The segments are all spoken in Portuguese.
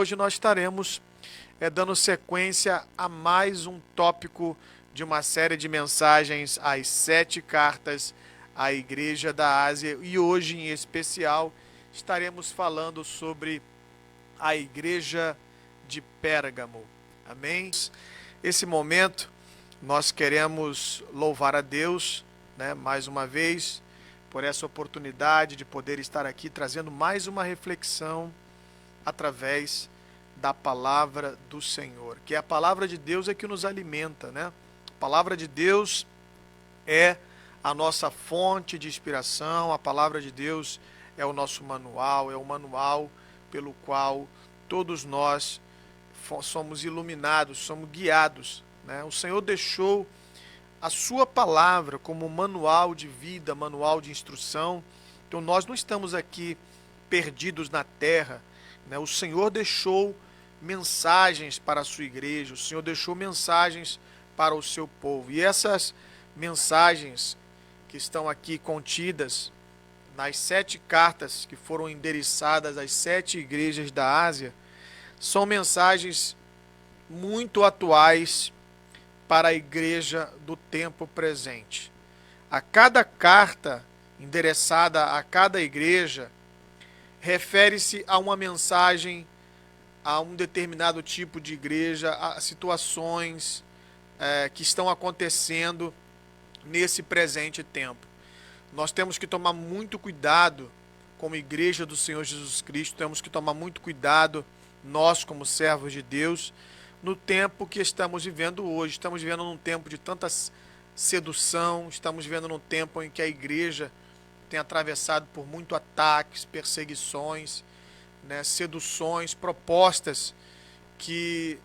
hoje nós estaremos dando sequência a mais um tópico de uma série de mensagens às 7 cartas à Igreja da Ásia. E hoje, em especial, estaremos falando sobre a Igreja de Pérgamo. Amém? Esse momento, nós queremos louvar a Deus, mais uma vez, por essa oportunidade de poder estar aqui trazendo mais uma reflexão através da palavra do Senhor. Que a palavra de Deus é que nos alimenta, A palavra de Deus é a nossa fonte de inspiração, a palavra de Deus é o nosso manual, é o manual pelo qual todos nós somos iluminados, somos guiados, O Senhor deixou a sua palavra como manual de vida, manual de instrução. Então nós não estamos aqui perdidos na terra, O Senhor deixou mensagens para a sua igreja, o Senhor deixou mensagens para o seu povo. E essas mensagens que estão aqui contidas nas 7 cartas que foram endereçadas às 7 igrejas da Ásia, são mensagens muito atuais para a igreja do tempo presente. A cada carta endereçada a cada igreja refere-se a uma mensagem a um determinado tipo de igreja, a situações que estão acontecendo nesse presente tempo. Nós temos que tomar muito cuidado como igreja do Senhor Jesus Cristo, temos que tomar muito cuidado, nós como servos de Deus, no tempo que estamos vivendo hoje. Estamos vivendo num tempo de tanta sedução, estamos vivendo num tempo em que a igreja tem atravessado por muitos ataques, perseguições, seduções, propostas que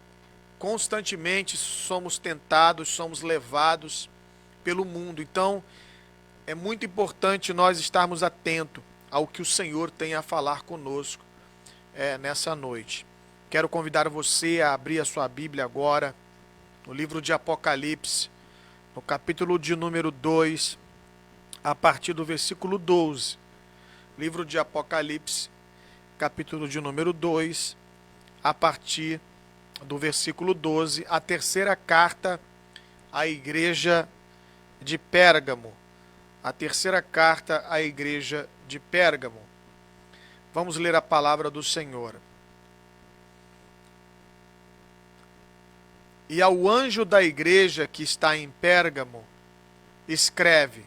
constantemente somos tentados, somos levados pelo mundo. Então, é muito importante nós estarmos atentos ao que o Senhor tem a falar conosco nessa noite. Quero convidar você a abrir a sua Bíblia agora, no livro de Apocalipse, no capítulo de número 2, a partir do versículo 12. Livro de Apocalipse, capítulo de número 2, a partir do versículo 12, a terceira carta à igreja de Pérgamo. A terceira carta à igreja de Pérgamo. Vamos ler a palavra do Senhor. E ao anjo da igreja que está em Pérgamo, escreve: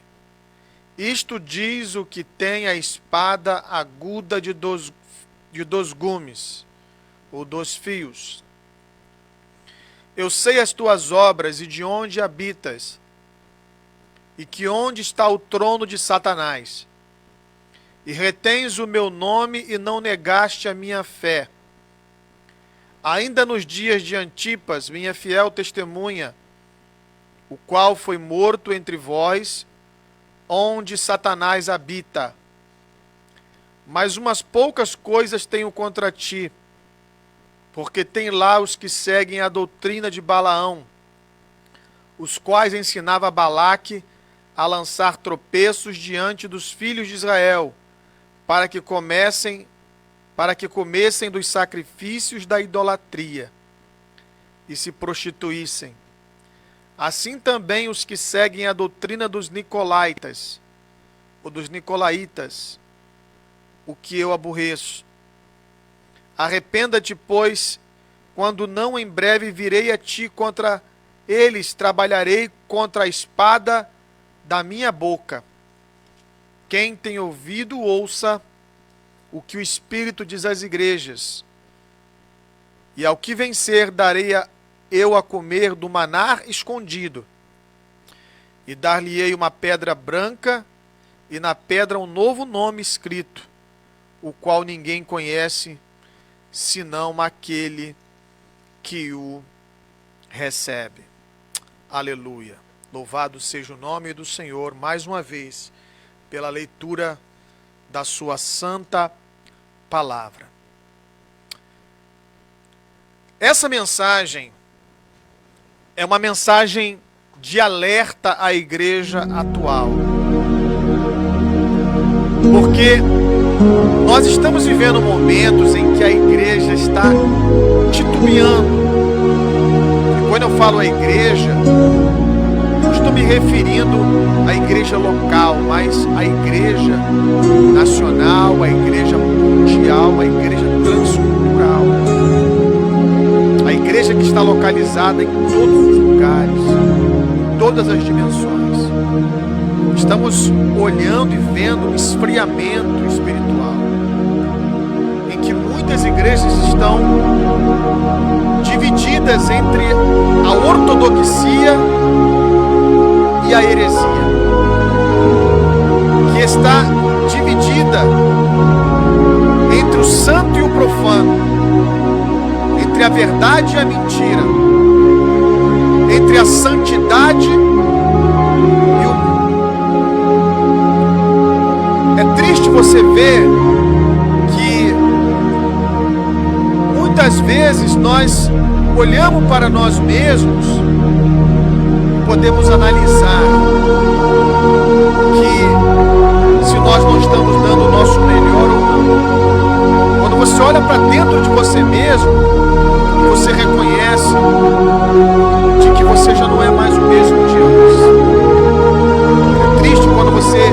Isto diz o que tem a espada aguda de dois gumes, ou 2 fios. Eu sei as tuas obras e de onde habitas, e que onde está o trono de Satanás. E retens o meu nome e não negaste a minha fé. Ainda nos dias de Antipas, minha fiel testemunha, o qual foi morto entre vós, onde Satanás habita. Mas umas poucas coisas tenho contra ti, porque tem lá os que seguem a doutrina de Balaão, os quais ensinava Balaque a lançar tropeços diante dos filhos de Israel, para que comessem dos sacrifícios da idolatria e se prostituíssem. Assim também os que seguem a doutrina dos nicolaítas, o que eu aborreço. Arrependa-te, pois, quando não em breve virei a ti contra eles, trabalharei contra a espada da minha boca. Quem tem ouvido, ouça o que o Espírito diz às igrejas. E ao que vencer, darei eu a comer do maná escondido. E dar-lhe-ei uma pedra branca, e na pedra um novo nome escrito, o qual ninguém conhece, senão aquele que o recebe. Aleluia. Louvado seja o nome do Senhor, mais uma vez, pela leitura da sua santa palavra. Essa mensagem é uma mensagem de alerta à igreja atual. Porque Nós estamos vivendo momentos em que a igreja está titubeando. E quando eu falo a igreja, não estou me referindo à igreja local, mas à igreja nacional, à igreja mundial, à igreja transcultural. A igreja que está localizada em todos os lugares, em todas as dimensões. Estamos olhando e vendo um esfriamento espiritual, em que muitas igrejas estão divididas entre a ortodoxia e a heresia, que está dividida entre o santo e o profano, entre a verdade e a mentira, entre a santidade e o mundo. É triste você ver que muitas vezes nós olhamos para nós mesmos e podemos analisar que se nós não estamos dando o nosso melhor ou não. Quando você olha para dentro de você mesmo, você reconhece de que você já não é mais o mesmo de antes. É triste quando você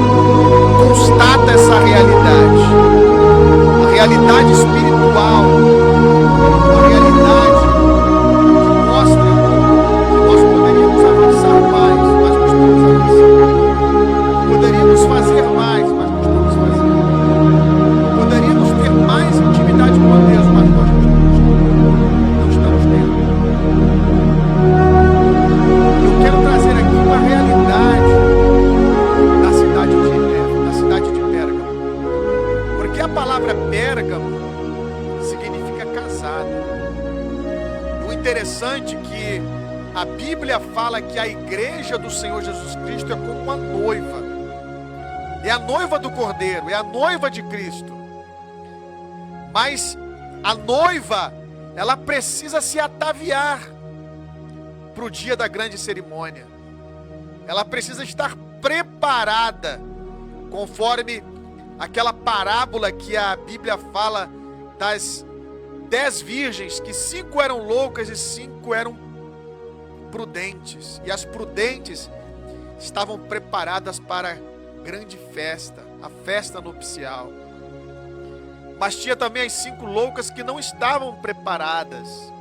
constata essa realidade. A realidade espiritual, a realidade que mostra que nós poderíamos avançar mais, mas não estamos avançando. Poderíamos fazer mais, mas não estamos fazendo. Poderíamos ter mais intimidade com Deus, mas nós não estamos tendo. Eu quero trazer aqui uma realidade da cidade de Pérgamo. Porque a palavra Pérgamo significa casado. E o interessante é que a Bíblia fala que a igreja do Senhor Jesus Cristo é como uma noiva. É a noiva do Cordeiro, é a noiva de Cristo. Mas a noiva, ela precisa se ataviar para o dia da grande cerimônia. Ela precisa estar preparada, conforme aquela parábola que a Bíblia fala das 10 virgens, que 5 eram loucas e 5 eram prudentes. E as prudentes estavam preparadas para a grande festa, a festa nupcial. Mas tinha também as 5 loucas que não estavam preparadas.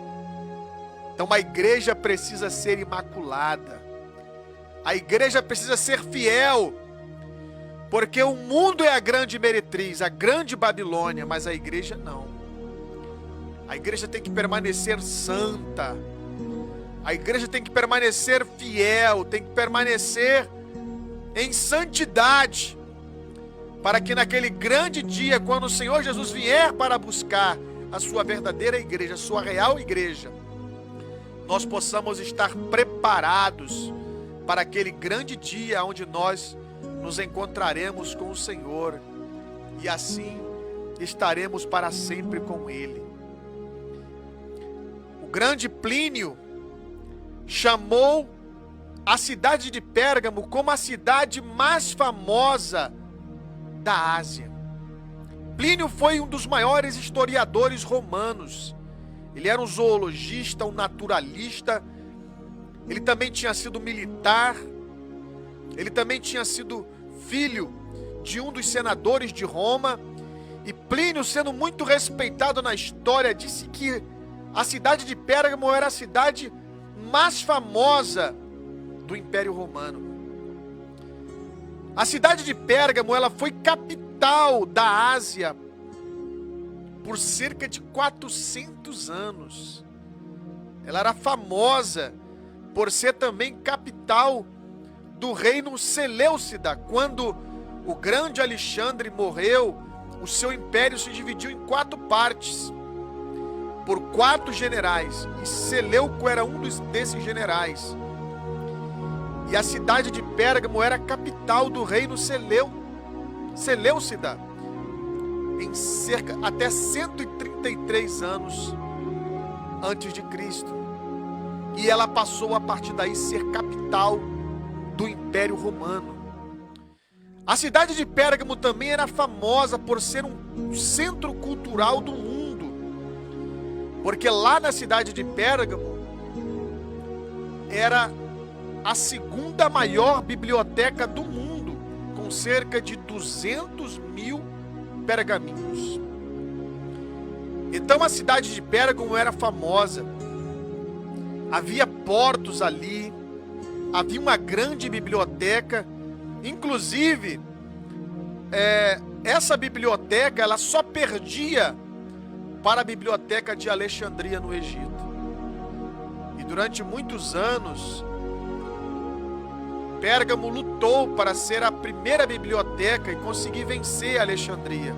Então a igreja precisa ser imaculada. A igreja precisa ser fiel. Porque o mundo é a grande meretriz, a grande Babilônia, mas a igreja não. A igreja tem que permanecer santa. A igreja tem que permanecer fiel, tem que permanecer em santidade. Para que naquele grande dia, quando o Senhor Jesus vier para buscar a sua verdadeira igreja, a sua real igreja, nós possamos estar preparados para aquele grande dia onde nós nos encontraremos com o Senhor e assim estaremos para sempre com Ele. O grande Plínio chamou a cidade de Pérgamo como a cidade mais famosa da Ásia. Plínio foi um dos maiores historiadores romanos. Ele era um zoologista, um naturalista. Ele também tinha sido militar. Ele também tinha sido filho de um dos senadores de Roma. E Plínio, sendo muito respeitado na história, disse que a cidade de Pérgamo era a cidade mais famosa do Império Romano. A cidade de Pérgamo, ela foi capital da Ásia por cerca de 400 anos. Ela era famosa por ser também capital do reino Seleucida. Quando o grande Alexandre morreu, o seu império se dividiu em 4 partes, por 4 generais, e Seleuco era um desses generais. E a cidade de Pérgamo era a capital do reino Seleucida, em cerca até 133 anos antes de Cristo. E ela passou a partir daí ser capital do Império Romano. A cidade de Pérgamo também era famosa por ser um centro cultural do mundo, porque lá na cidade de Pérgamo era a segunda maior biblioteca do mundo, com cerca de 200 mil pergaminhos. Então a cidade de Pérgamo era famosa, havia portos ali, havia uma grande biblioteca, inclusive essa biblioteca ela só perdia para a biblioteca de Alexandria no Egito. E durante muitos anos, Pérgamo lutou para ser a primeira biblioteca e conseguir vencer Alexandria.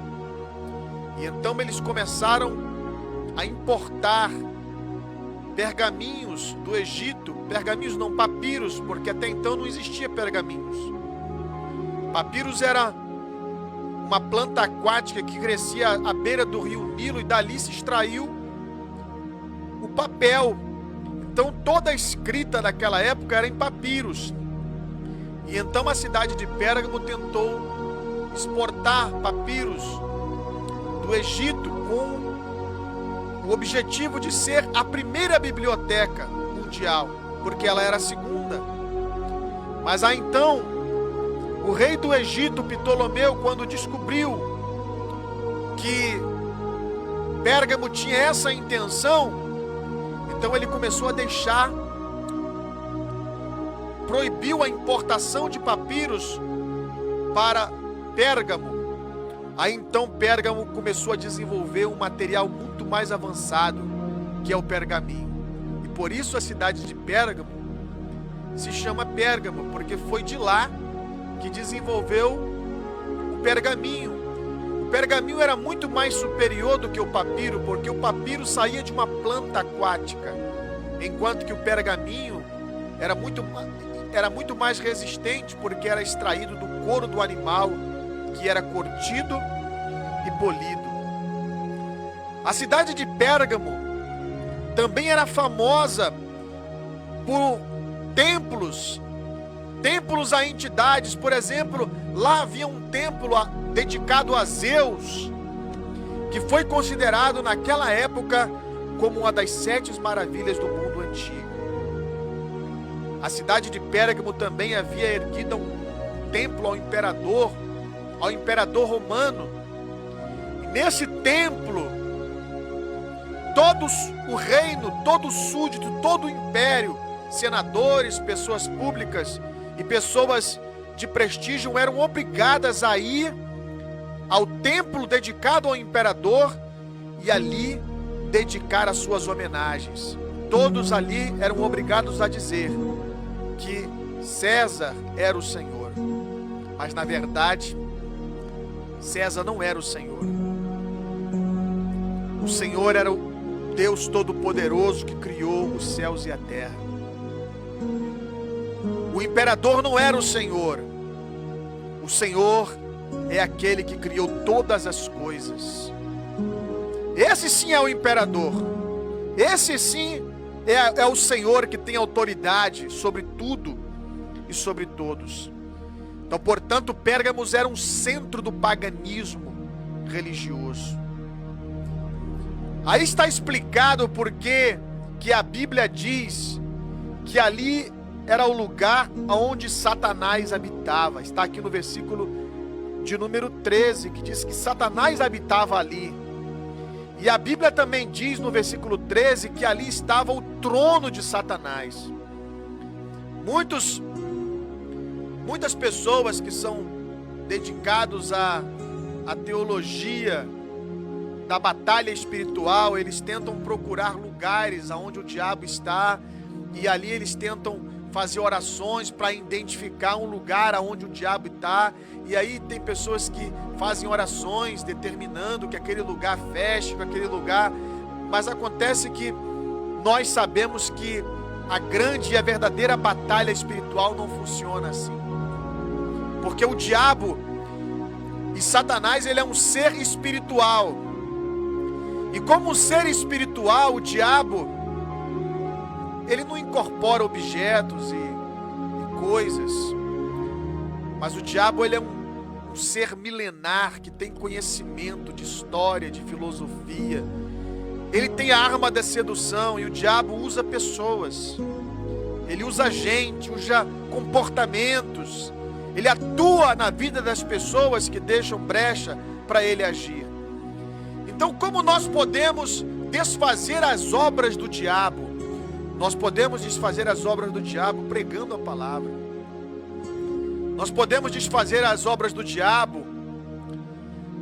E então eles começaram a importar pergaminhos do Egito, pergaminhos não, papiros, porque até então não existia pergaminhos. Papiros era uma planta aquática que crescia à beira do rio Nilo e dali se extraiu o papel. Então toda a escrita daquela época era em papiros. E então a cidade de Pérgamo tentou exportar papiros do Egito com o objetivo de ser a primeira biblioteca mundial, porque ela era a segunda. Mas aí então, o rei do Egito, Ptolomeu, quando descobriu que Pérgamo tinha essa intenção, então ele começou a proibiu a importação de papiros para Pérgamo. Aí então Pérgamo começou a desenvolver um material muito mais avançado, que é o pergaminho. E por isso a cidade de Pérgamo se chama Pérgamo, porque foi de lá que desenvolveu o pergaminho. O pergaminho era muito mais superior do que o papiro, porque o papiro saía de uma planta aquática, enquanto que o pergaminho era muito mais resistente, porque era extraído do couro do animal, que era curtido e polido. A cidade de Pérgamo também era famosa por templos a entidades. Por exemplo, lá havia um templo dedicado a Zeus, que foi considerado naquela época como uma das 7 maravilhas do mundo antigo. A cidade de Pérgamo também havia erguido um templo ao imperador romano. E nesse templo, todos o reino, todo o súdito, todo o império, senadores, pessoas públicas e pessoas de prestígio eram obrigadas a ir ao templo dedicado ao imperador e ali dedicar as suas homenagens. Todos ali eram obrigados a dizer que César era o Senhor. Mas na verdade, César não era o Senhor. O Senhor era o Deus Todo-Poderoso que criou os céus e a terra. O imperador não era o Senhor. O Senhor é aquele que criou todas as coisas. Esse sim é o imperador. Esse sim é o Senhor que tem autoridade sobre tudo e sobre todos. Então, portanto, Pérgamos era um centro do paganismo religioso. Aí está explicado por que a Bíblia diz que ali era o lugar onde Satanás habitava. Está aqui no versículo de número 13, que diz que Satanás habitava ali. E a Bíblia também diz no versículo 13 que ali estava o trono de Satanás. Muitas pessoas que são dedicados à teologia da batalha espiritual, eles tentam procurar lugares onde o diabo está, e ali eles tentam fazer orações para identificar um lugar onde o diabo está. E aí tem pessoas que fazem orações determinando que aquele lugar feche, com aquele lugar. Mas acontece que nós sabemos que a grande e a verdadeira batalha espiritual não funciona assim. Porque o diabo e Satanás, ele é um ser espiritual. E como ser espiritual, o diabo, ele não incorpora objetos e coisas. Mas o diabo, ele é um ser milenar que tem conhecimento de história, de filosofia. Ele tem a arma da sedução, e o diabo usa pessoas. Ele usa gente, usa comportamentos. Ele atua na vida das pessoas que deixam brecha para ele agir. Então, como nós podemos desfazer as obras do diabo? Nós podemos desfazer as obras do diabo pregando a palavra. Nós podemos desfazer as obras do diabo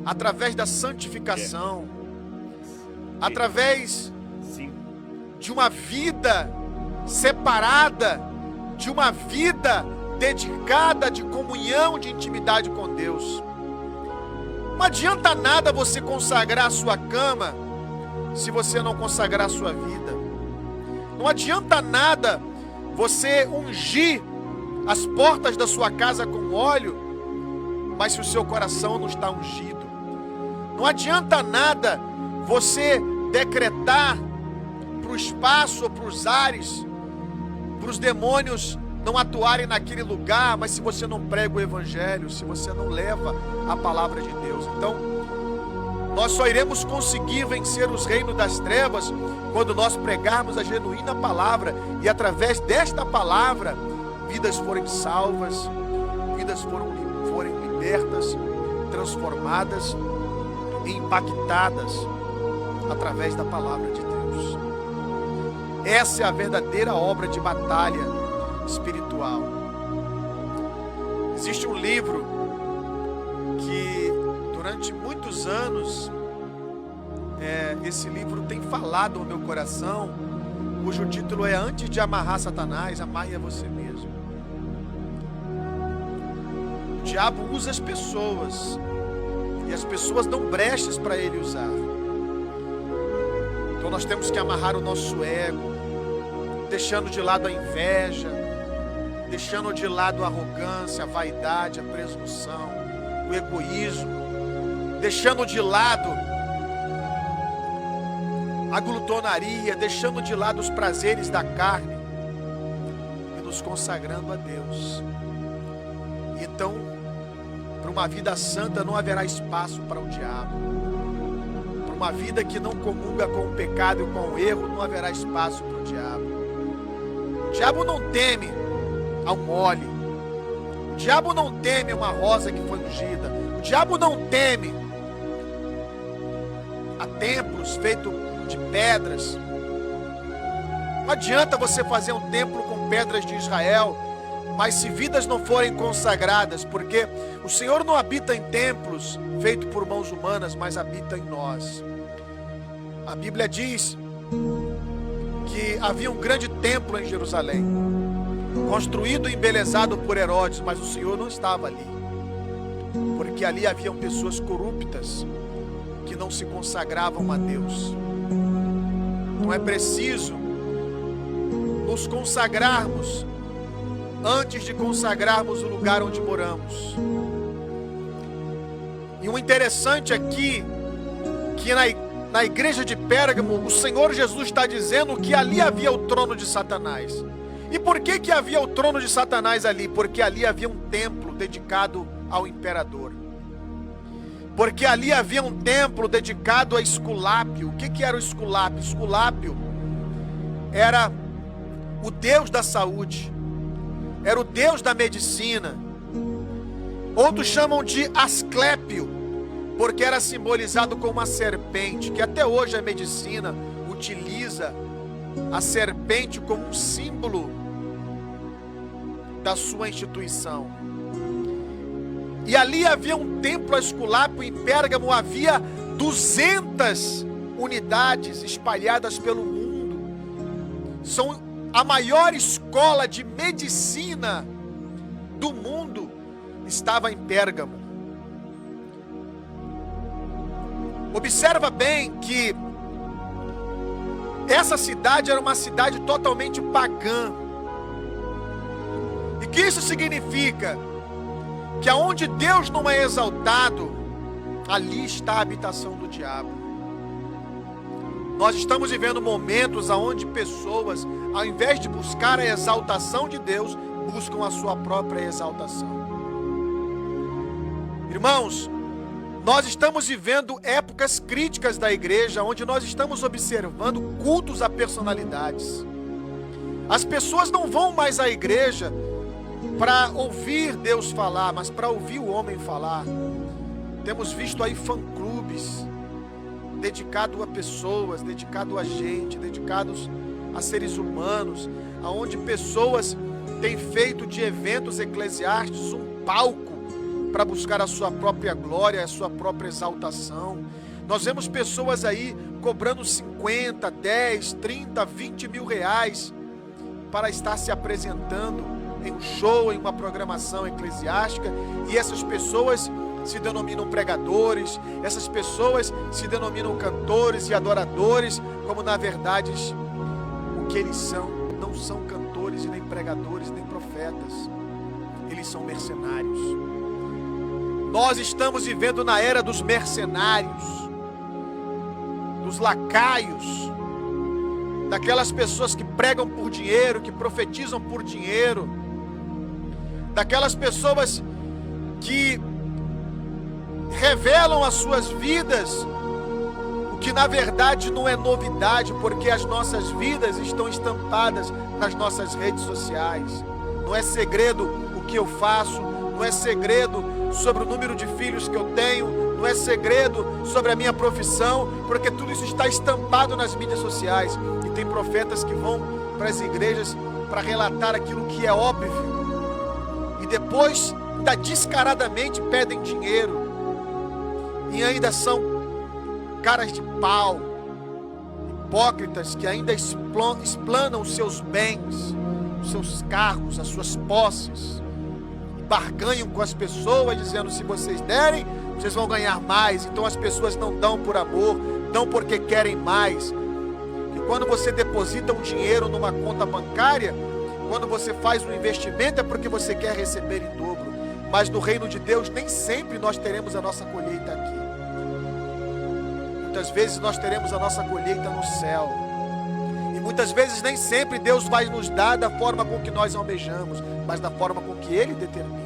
através da santificação, através de uma vida separada, de uma vida dedicada de comunhão, de intimidade com Deus. Não adianta nada você consagrar a sua cama se você não consagrar a sua vida. Não adianta nada você ungir as portas da sua casa com óleo, mas se o seu coração não está ungido. Não adianta nada você decretar para o espaço ou para os ares, para os demônios não atuarem naquele lugar, mas se você não prega o evangelho, se você não leva a palavra de Deus. Então, nós só iremos conseguir vencer os reinos das trevas quando nós pregarmos a genuína palavra, e através desta palavra vidas forem salvas, vidas forem libertas, transformadas e impactadas através da palavra de Deus. Essa é a verdadeira obra de batalha espiritual. Existe um livro que durante muitos anos esse livro tem falado no meu coração, cujo título é Antes de amarrar Satanás, amarre a você mesmo. O diabo usa as pessoas, e as pessoas dão brechas para ele usar. Então nós temos que amarrar o nosso ego, deixando de lado a inveja, deixando de lado a arrogância, a vaidade, a presunção, o egoísmo, deixando de lado a glutonaria, deixando de lado os prazeres da carne e nos consagrando a Deus. Então, para uma vida santa não haverá espaço para o diabo. Para uma vida que não comunga com o pecado e com o erro, não haverá espaço para o diabo. O diabo não teme ao mole. O diabo não teme uma rosa que foi ungida. O diabo não teme a templos feitos de pedras. Não adianta você fazer um templo com pedras de Israel, mas se vidas não forem consagradas, porque o Senhor não habita em templos feitos por mãos humanas, mas habita em nós. A Bíblia diz que havia um grande templo em Jerusalém, construído e embelezado por Herodes, mas o Senhor não estava ali, porque ali haviam pessoas corruptas que não se consagravam a Deus. Não é preciso nos consagrarmos antes de consagrarmos o lugar onde moramos. E o interessante aqui, que na igreja de Pérgamo, o Senhor Jesus está dizendo que ali havia o trono de Satanás. E por que havia o trono de Satanás ali? Porque ali havia um templo dedicado ao imperador. Porque ali havia um templo dedicado a Esculápio. O que era o Esculápio? Esculápio era o deus da saúde, era o deus da medicina. Outros chamam de Asclépio, porque era simbolizado com uma serpente, que até hoje a medicina utiliza a serpente como um símbolo da sua instituição. E ali havia um templo a Esculápio. Em Pérgamo havia 200 unidades espalhadas pelo mundo. São a maior escola de medicina do mundo, estava em Pérgamo. Observa bem que essa cidade era uma cidade totalmente pagã. E que isso significa? Que aonde Deus não é exaltado, ali está a habitação do diabo. Nós estamos vivendo momentos onde pessoas, ao invés de buscar a exaltação de Deus, buscam a sua própria exaltação. Irmãos, nós estamos vivendo épocas críticas da igreja, onde nós estamos observando cultos a personalidades. As pessoas não vão mais à igreja para ouvir Deus falar, mas para ouvir o homem falar. Temos visto aí fã-clubes dedicados a pessoas, dedicados a gente, dedicados a seres humanos, aonde pessoas têm feito de eventos eclesiásticos um palco para buscar a sua própria glória, a sua própria exaltação. Nós vemos pessoas aí cobrando 50, 10, 30, 20 mil reais para estar se apresentando em um show, em uma programação eclesiástica, e essas pessoas se denominam pregadores, essas pessoas se denominam cantores e adoradores, como na verdade o que eles são, não são cantores e nem pregadores, nem profetas, eles são mercenários. Nós estamos vivendo na era dos mercenários, dos lacaios, daquelas pessoas que pregam por dinheiro, que profetizam por dinheiro, daquelas pessoas que revelam as suas vidas, o que na verdade não é novidade, porque as nossas vidas estão estampadas nas nossas redes sociais. Não é segredo o que eu faço, não é segredo sobre o número de filhos que eu tenho, não é segredo sobre a minha profissão, porque tudo isso está estampado nas mídias sociais. E tem profetas que vão para as igrejas para relatar aquilo que é óbvio, e depois ainda descaradamente pedem dinheiro, e ainda são caras de pau, hipócritas que ainda explanam os seus bens, os seus carros, as suas posses, e barganham com as pessoas dizendo: se vocês derem, vocês vão ganhar mais. Então as pessoas não dão por amor, dão porque querem mais. E quando você deposita um dinheiro numa conta bancária, quando você faz um investimento, é porque você quer receber em dobro. Mas no reino de Deus nem sempre nós teremos a nossa colheita aqui. Muitas vezes nós teremos a nossa colheita no céu. E muitas vezes nem sempre Deus vai nos dar da forma com que nós almejamos, mas da forma com que Ele determina.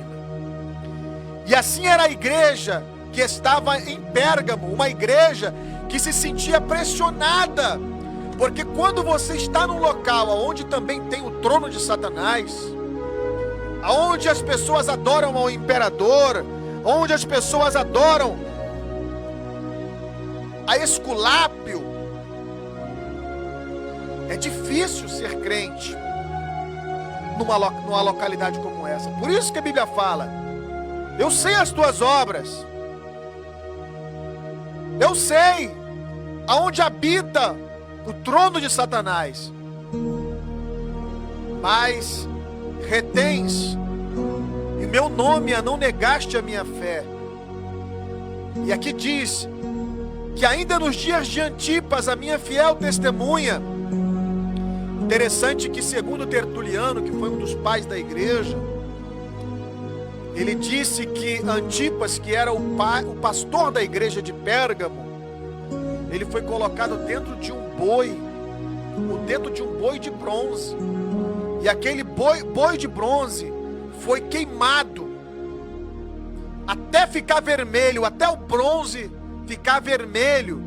E assim era a igreja que estava em Pérgamo, uma igreja que se sentia pressionada, porque quando você está num local onde também tem o trono de Satanás, onde as pessoas adoram ao imperador, onde as pessoas adoram a Esculápio, é difícil ser crente numa localidade como essa. Por isso que a Bíblia fala: eu sei as tuas obras, eu sei aonde habita o trono de Satanás, mas retens em meu nome a não negaste a minha fé. E aqui diz que ainda nos dias de Antipas, a minha fiel testemunha. Interessante que, segundo Tertuliano, que foi um dos pais da igreja, ele disse que Antipas, que era o pastor da igreja de Pérgamo, ele foi colocado dentro de um boi de bronze, e aquele boi de bronze foi queimado até ficar vermelho, até o bronze ficar vermelho,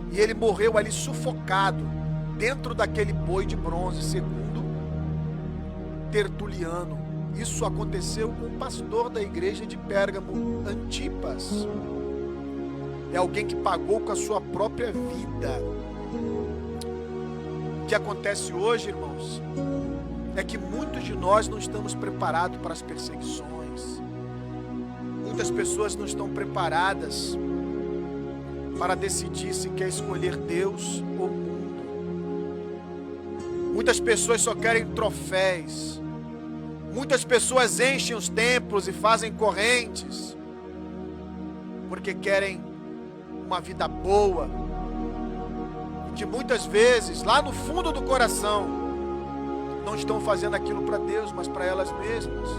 e ele morreu ali sufocado dentro daquele boi de bronze, segundo Tertuliano. Isso aconteceu com o pastor da igreja de Pérgamo, Antipas. É alguém que pagou com a sua própria vida. O que acontece hoje, irmãos, é que muitos de nós não estamos preparados para as perseguições. Muitas pessoas não estão preparadas para decidir se quer escolher Deus ou o mundo. Muitas pessoas só querem troféus. Muitas pessoas enchem os templos e fazem correntes porque querem uma vida boa, que muitas vezes, lá no fundo do coração, não estão fazendo aquilo para Deus, mas para elas mesmas.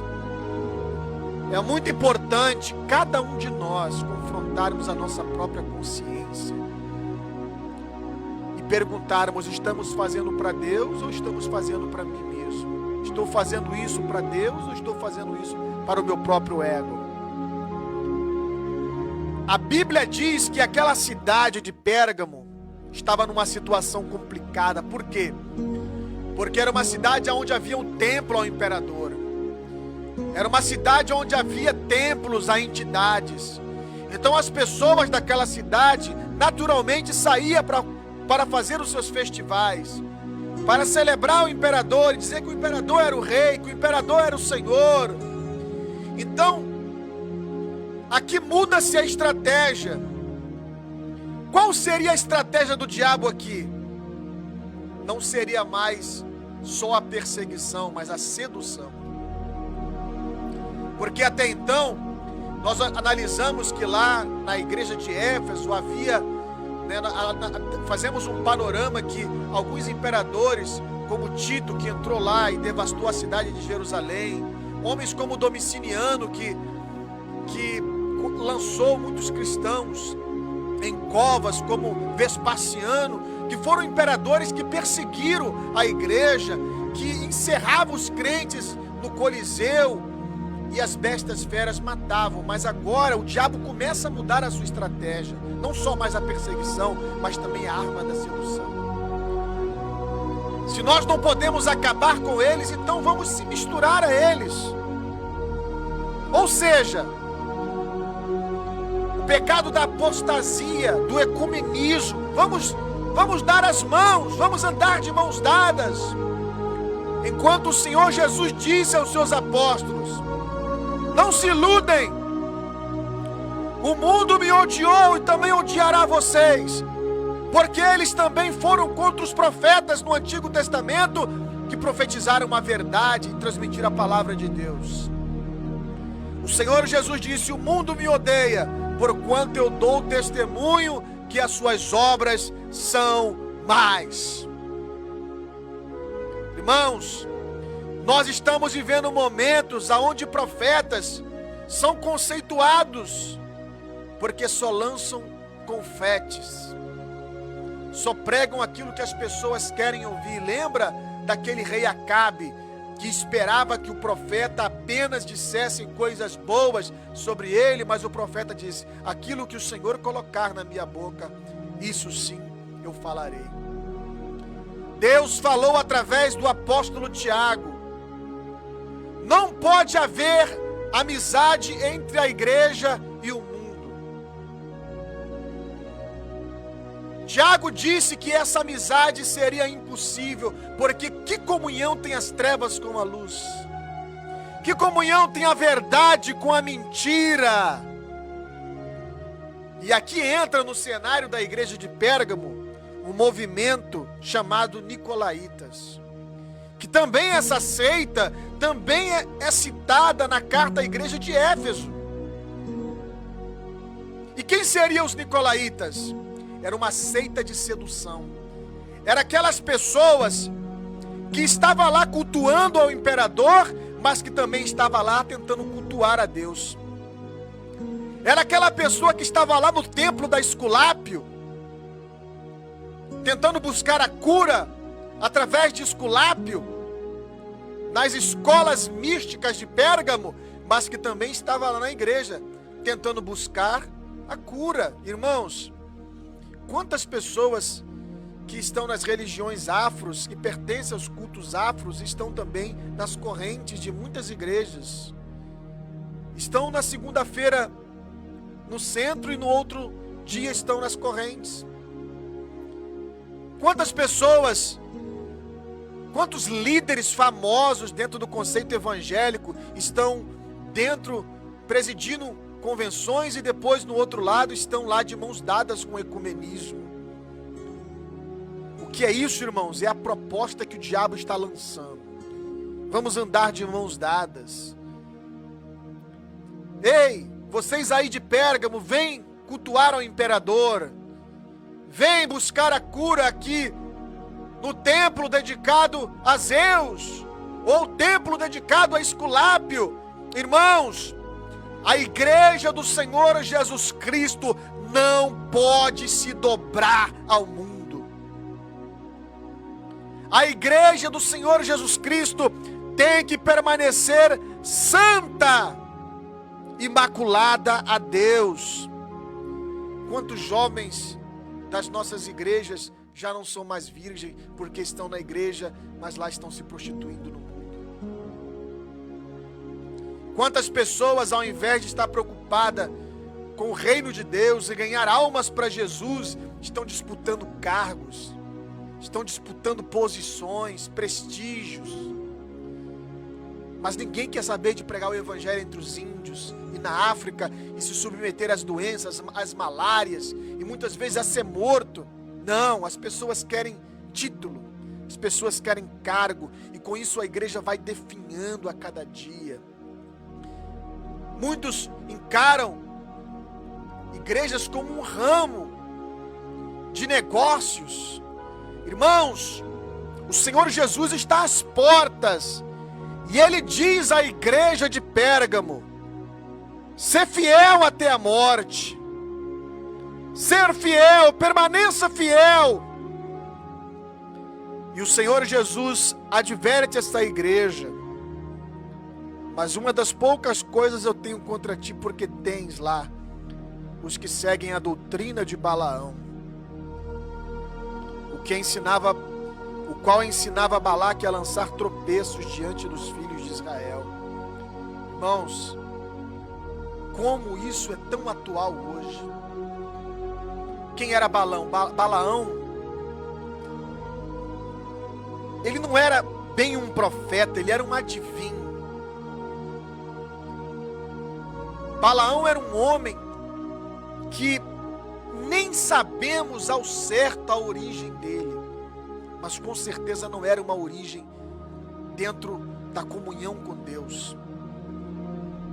É muito importante cada um de nós confrontarmos a nossa própria consciência e perguntarmos: estamos fazendo para Deus ou estamos fazendo para mim mesmo? Estou fazendo isso para Deus ou estou fazendo isso para o meu próprio ego? A Bíblia diz que aquela cidade de Pérgamo estava numa situação complicada. Por quê? Porque era uma cidade onde havia um templo ao imperador. Era uma cidade onde havia templos a entidades. Então as pessoas daquela cidade naturalmente saíam para fazer os seus festivais, para celebrar o imperador e dizer que o imperador era o rei, que o imperador era o Senhor. Então, aqui muda-se a estratégia. Qual seria a estratégia do diabo aqui? Não seria mais só a perseguição, mas a sedução. Porque até então, nós analisamos que lá na igreja de Éfeso havia, fazemos um panorama que alguns imperadores, como Tito, que entrou lá e devastou a cidade de Jerusalém, homens como Domiciliano, que lançou muitos cristãos em covas, como Vespasiano, que foram imperadores que perseguiram a igreja, que encerravam os crentes no Coliseu, e as bestas feras matavam. Mas agora o diabo começa a mudar a sua estratégia, não só mais a perseguição, mas também a arma da sedução. Se nós não podemos acabar com eles, então vamos se misturar a eles. Ou seja, o pecado da apostasia, do ecumenismo, vamos dar as mãos, vamos andar de mãos dadas. Enquanto o Senhor Jesus disse aos seus apóstolos: não se iludem, o mundo me odiou e também odiará vocês, porque eles também foram contra os profetas no Antigo Testamento, que profetizaram a verdade e transmitiram a palavra de Deus. O Senhor Jesus disse: o mundo me odeia, porquanto eu dou testemunho que as suas obras são más. Irmãos, nós estamos vivendo momentos onde profetas são conceituados porque só lançam confetes, só pregam aquilo que as pessoas querem ouvir. Lembra daquele rei Acabe, que esperava que o profeta apenas dissesse coisas boas sobre ele, mas o profeta disse: aquilo que o Senhor colocar na minha boca, isso sim eu falarei. Deus falou através do apóstolo Tiago: não pode haver amizade entre a igreja e o mundo. Tiago disse que essa amizade seria impossível, porque que comunhão tem as trevas com a luz? Que comunhão tem a verdade com a mentira? E aqui entra no cenário da igreja de Pérgamo um movimento chamado Nicolaítas, que também essa seita também é citada na carta à igreja de Éfeso. E quem seriam os Nicolaítas? Era uma seita de sedução. Era aquelas pessoas que estavam lá cultuando ao imperador, mas que também estava lá tentando cultuar a Deus. Era aquela pessoa que estava lá no templo da Esculápio, tentando buscar a cura através de Esculápio, nas escolas místicas de Pérgamo, mas que também estava lá na igreja, tentando buscar a cura. Irmãos, quantas pessoas que estão nas religiões afros, que pertencem aos cultos afros, estão também nas correntes de muitas igrejas. Estão na segunda-feira no centro e no outro dia estão nas correntes. Quantas pessoas, quantos líderes famosos dentro do conceito evangélico estão dentro, presidindo convenções, e depois no outro lado estão lá de mãos dadas com o ecumenismo. O que é isso, irmãos? É a proposta que o diabo está lançando. Vamos andar de mãos dadas. Ei, vocês aí de Pérgamo, vem cultuar ao imperador, vem buscar a cura aqui no templo dedicado a Zeus, ou templo dedicado a Esculápio. Irmãos, a igreja do Senhor Jesus Cristo não pode se dobrar ao mundo. A igreja do Senhor Jesus Cristo tem que permanecer santa, imaculada a Deus. Quantos jovens das nossas igrejas já não são mais virgens porque estão na igreja, mas lá estão se prostituindo no mundo? Quantas pessoas, ao invés de estar preocupada com o reino de Deus e ganhar almas para Jesus, estão disputando cargos, estão disputando posições, prestígios. Mas ninguém quer saber de pregar o evangelho entre os índios e na África e se submeter às doenças, às malárias e muitas vezes a ser morto. Não, as pessoas querem título, as pessoas querem cargo, e com isso a igreja vai definhando a cada dia. Muitos encaram igrejas como um ramo de negócios. Irmãos, o Senhor Jesus está às portas e Ele diz à igreja de Pérgamo: ser fiel até a morte, ser fiel, permaneça fiel. E o Senhor Jesus adverte esta igreja: mas uma das poucas coisas eu tenho contra ti, porque tens lá os que seguem a doutrina de Balaão, o qual ensinava Balaque a lançar tropeços diante dos filhos de Israel. Irmãos, como isso é tão atual hoje. Quem era Balaão? Balaão, ele não era bem um profeta, ele era um adivinho. Balaão era um homem que nem sabemos ao certo a origem dele, mas com certeza não era uma origem dentro da comunhão com Deus.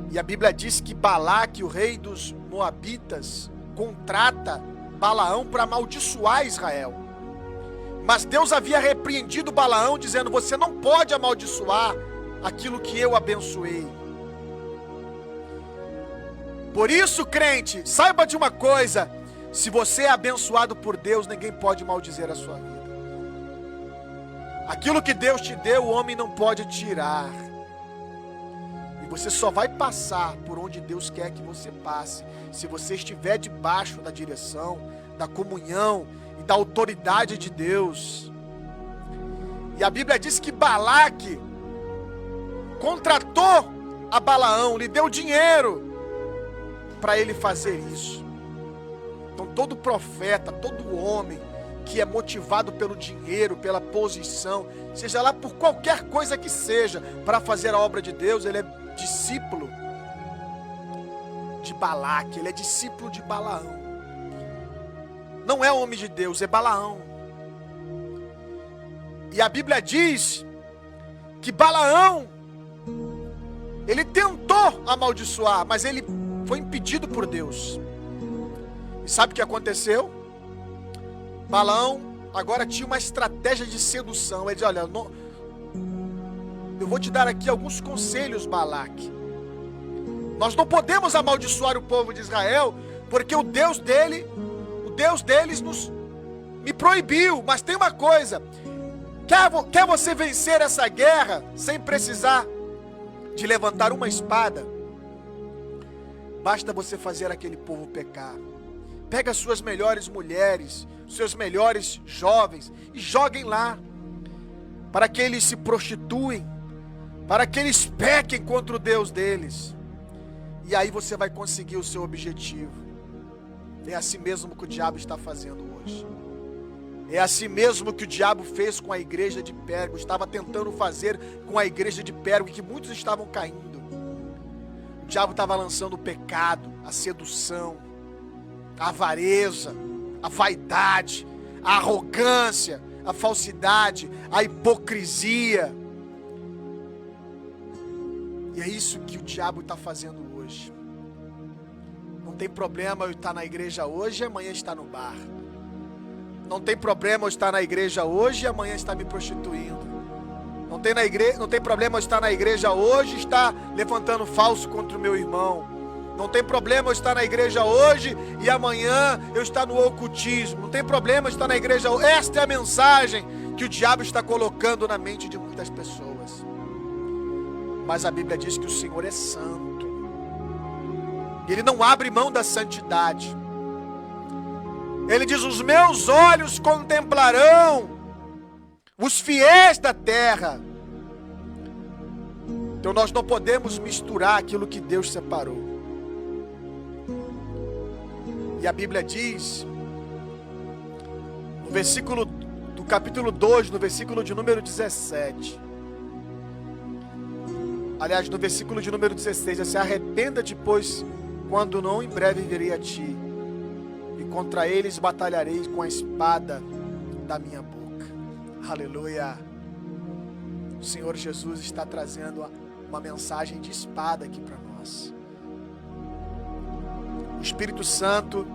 E a Bíblia diz que Balaque, o rei dos Moabitas, contrata Balaão para amaldiçoar Israel. Mas Deus havia repreendido Balaão, dizendo: você não pode amaldiçoar aquilo que eu abençoei. Por isso, crente, saiba de uma coisa: se você é abençoado por Deus, ninguém pode maldizer a sua vida. Aquilo que Deus te deu, o homem não pode tirar. E você só vai passar por onde Deus quer que você passe, se você estiver debaixo da direção, da comunhão e da autoridade de Deus. E a Bíblia diz que Balaque contratou a Balaão, lhe deu dinheiro para ele fazer isso. Então todo profeta, todo homem que é motivado pelo dinheiro, pela posição, seja lá por qualquer coisa que seja, para fazer a obra de Deus, ele é discípulo de Balaque, ele é discípulo de Balaão. Não é homem de Deus, é Balaão. E a Bíblia diz que Balaão, ele tentou amaldiçoar, mas ele foi impedido por Deus. E sabe o que aconteceu? Balaão agora tinha uma estratégia de sedução. Ele disse: olha, eu vou te dar aqui alguns conselhos, Balaque. Nós não podemos amaldiçoar o povo de Israel, porque o Deus deles me proibiu. Mas tem uma coisa: quer você vencer essa guerra sem precisar de levantar uma espada? Basta você fazer aquele povo pecar. Pega as suas melhores mulheres, seus melhores jovens e joguem lá, para que eles se prostituem, para que eles pequem contra o Deus deles. E aí você vai conseguir o seu objetivo. É assim mesmo que o diabo está fazendo hoje. É assim mesmo que o diabo fez com a igreja de Pérgamo, estava tentando fazer com a igreja de Pérgamo, que muitos estavam caindo. O diabo estava lançando o pecado, a sedução, a avareza, a vaidade, a arrogância, a falsidade, a hipocrisia. E é isso que o diabo está fazendo hoje. Não tem problema eu estar na igreja hoje e amanhã estar no bar. Não tem problema eu estar na igreja hoje e amanhã estar me prostituindo. Não tem problema eu estar na igreja hoje e estar levantando falso contra o meu irmão. Não tem problema eu estar na igreja hoje e amanhã eu estar no ocultismo. Não tem problema eu estar na igreja hoje. Esta é a mensagem que o diabo está colocando na mente de muitas pessoas. Mas a Bíblia diz que o Senhor é santo. Ele não abre mão da santidade. Ele diz: os meus olhos contemplarão os fiéis da terra. Então nós não podemos misturar aquilo que Deus separou. E a Bíblia diz, no versículo do capítulo 2, no versículo de número 17, aliás, no versículo de número 16, se arrependa-te, pois quando não, em breve virei a ti, e contra eles batalharei com a espada da minha boca. Aleluia. O Senhor Jesus está trazendo uma mensagem de espada aqui para nós. O Espírito Santo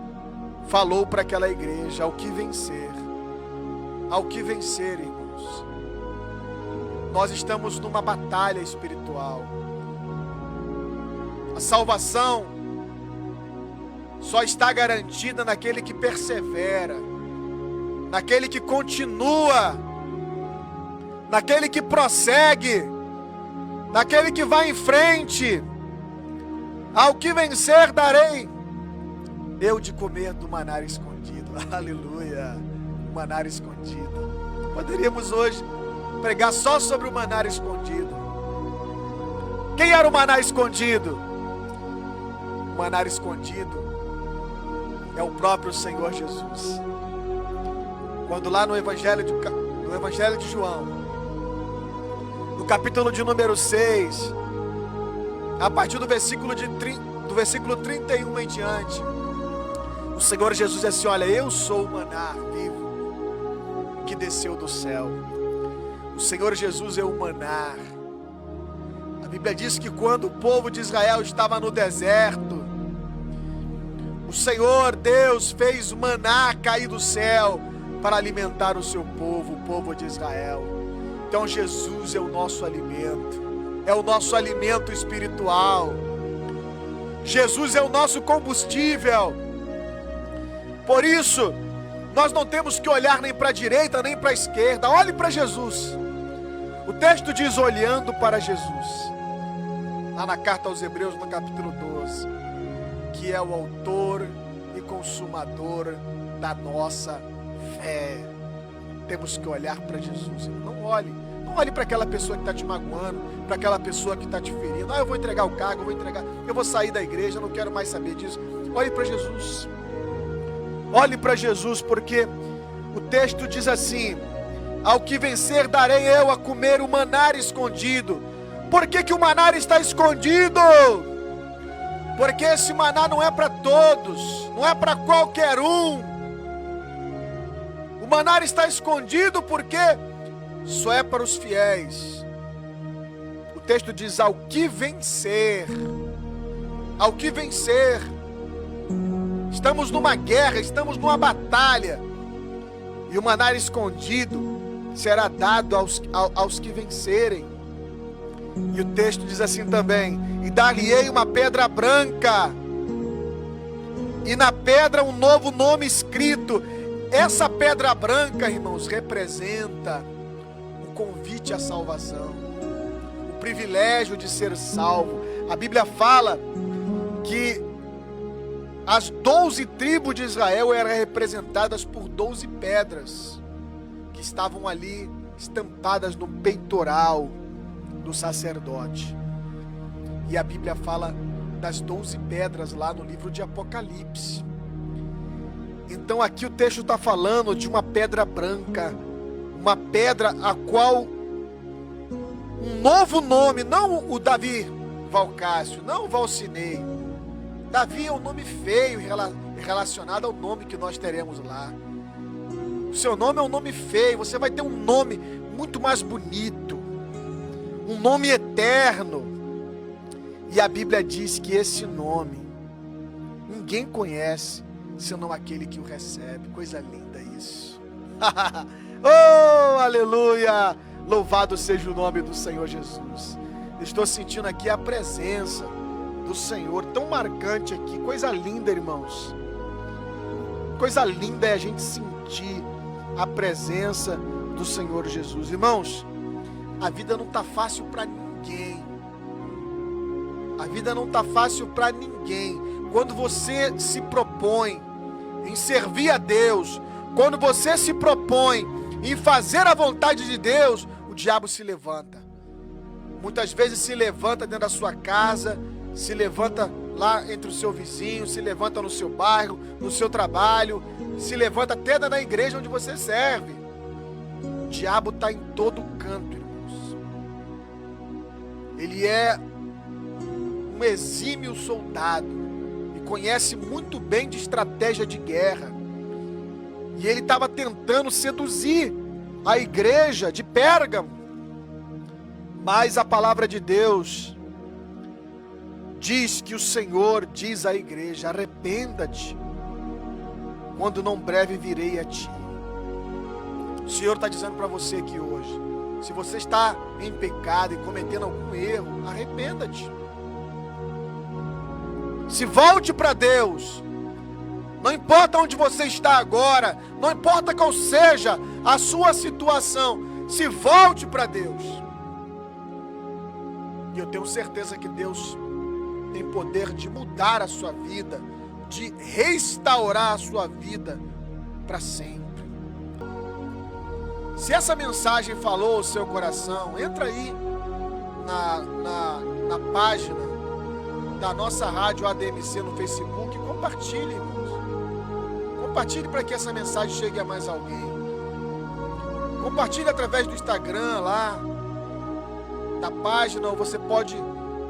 falou para aquela igreja: ao que vencer, irmãos. Nós estamos numa batalha espiritual. A salvação só está garantida naquele que persevera, naquele que continua, naquele que prossegue, naquele que vai em frente. Ao que vencer darei eu de comer do maná escondido. Aleluia, maná escondido. Poderíamos hoje pregar só sobre o maná escondido. Quem era o maná escondido? O maná escondido é o próprio Senhor Jesus. Quando lá no Evangelho de João, no capítulo de número 6, a partir do versículo 31 em diante, o Senhor Jesus diz assim: olha, eu sou o maná vivo que desceu do céu. O Senhor Jesus é o maná. A Bíblia diz que quando o povo de Israel estava no deserto, o Senhor Deus fez maná cair do céu para alimentar o seu povo, o povo de Israel. Então Jesus é o nosso alimento, é o nosso alimento espiritual. Jesus é o nosso combustível. Por isso, nós não temos que olhar nem para a direita nem para a esquerda. Olhe para Jesus. O texto diz: olhando para Jesus, lá na carta aos Hebreus, no capítulo 12, que é o autor e consumador da nossa fé. Temos que olhar para Jesus. Não olhe para aquela pessoa que está te magoando, para aquela pessoa que está te ferindo. Eu vou entregar o cargo, eu vou sair da igreja, eu não quero mais saber disso. Olhe para Jesus. Olhe para Jesus, porque o texto diz assim: ao que vencer darei eu a comer o maná escondido. Por que o maná está escondido? Porque esse maná não é para todos, não é para qualquer um. O maná está escondido porque só é para os fiéis. O texto diz: ao que vencer. Ao que vencer. Estamos numa guerra, estamos numa batalha. E o maná escondido será dado aos que vencerem. E o texto diz assim também: e dar-lhe-ei uma pedra branca, e na pedra um novo nome escrito. Essa pedra branca, irmãos, representa o convite à salvação, o privilégio de ser salvo. A Bíblia fala que as 12 tribos de Israel eram representadas por 12 pedras que estavam ali estampadas no peitoral do sacerdote. E a Bíblia fala das 12 pedras lá no livro de Apocalipse. Então aqui o texto está falando de uma pedra branca, uma pedra a qual um novo nome, não o Davi Valcácio, não o Valcinei. Davi é um nome feio relacionado ao nome que nós teremos lá. O seu nome é um nome feio, você vai ter um nome muito mais bonito, um nome eterno. E a Bíblia diz que esse nome ninguém conhece senão aquele que o recebe. Coisa linda isso. Oh, aleluia! Louvado seja o nome do Senhor Jesus. Estou sentindo aqui a presença do Senhor tão marcante aqui. Coisa linda, irmãos. Coisa linda é a gente sentir a presença do Senhor Jesus. Irmãos, a vida não está fácil para ninguém. A vida não está fácil para ninguém. Quando você se propõe em servir a Deus, quando você se propõe em fazer a vontade de Deus, o diabo se levanta. Muitas vezes se levanta dentro da sua casa, se levanta lá entre o seu vizinho, se levanta no seu bairro, no seu trabalho, se levanta até na igreja onde você serve. O diabo está em todo canto, irmãos. Ele é um exímio soldado e conhece muito bem de estratégia de guerra. E ele estava tentando seduzir a igreja de Pérgamo. Mas a palavra de Deus diz que o Senhor diz à igreja: arrependa-te, quando não breve virei a ti. O Senhor está dizendo para você aqui hoje: se você está em pecado e cometendo algum erro, arrependa-te. Se volte para Deus. Não importa onde você está agora, não importa qual seja a sua situação, se volte para Deus. E eu tenho certeza que Deus tem poder de mudar a sua vida, de restaurar a sua vida para sempre. Se essa mensagem falou ao seu coração, entra aí na página da nossa rádio ADMC no Facebook e compartilhe, irmãos. Compartilhe para que essa mensagem chegue a mais alguém. Compartilhe através do Instagram lá, da página, ou você pode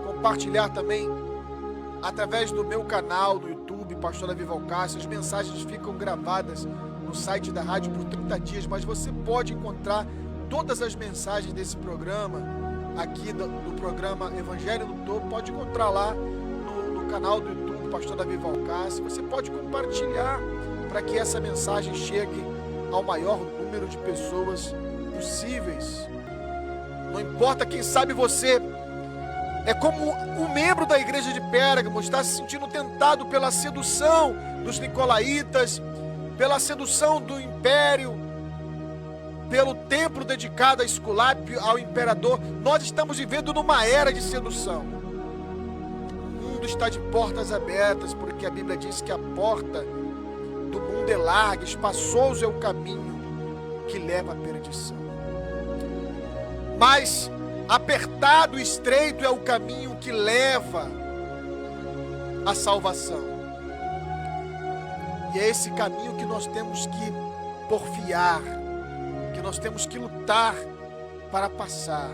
compartilhar também através do meu canal do YouTube, Pastor Davi Valcárcel. As mensagens ficam gravadas no site da rádio por 30 dias, mas você pode encontrar todas as mensagens desse programa, aqui do programa Evangelho no Topo, pode encontrar lá no canal do YouTube, Pastor Davi Valcárcel. Você pode compartilhar para que essa mensagem chegue ao maior número de pessoas possíveis. Não importa, quem sabe você é como um membro da igreja de Pérgamo, está se sentindo tentado pela sedução dos nicolaítas, pela sedução do império, pelo templo dedicado a Esculápio, ao imperador. Nós estamos vivendo numa era de sedução. O mundo está de portas abertas, porque a Bíblia diz que a porta do mundo é larga, espaçoso é o caminho que leva à perdição. Mas apertado e estreito é o caminho que leva à salvação. E é esse caminho que nós temos que porfiar, que nós temos que lutar para passar.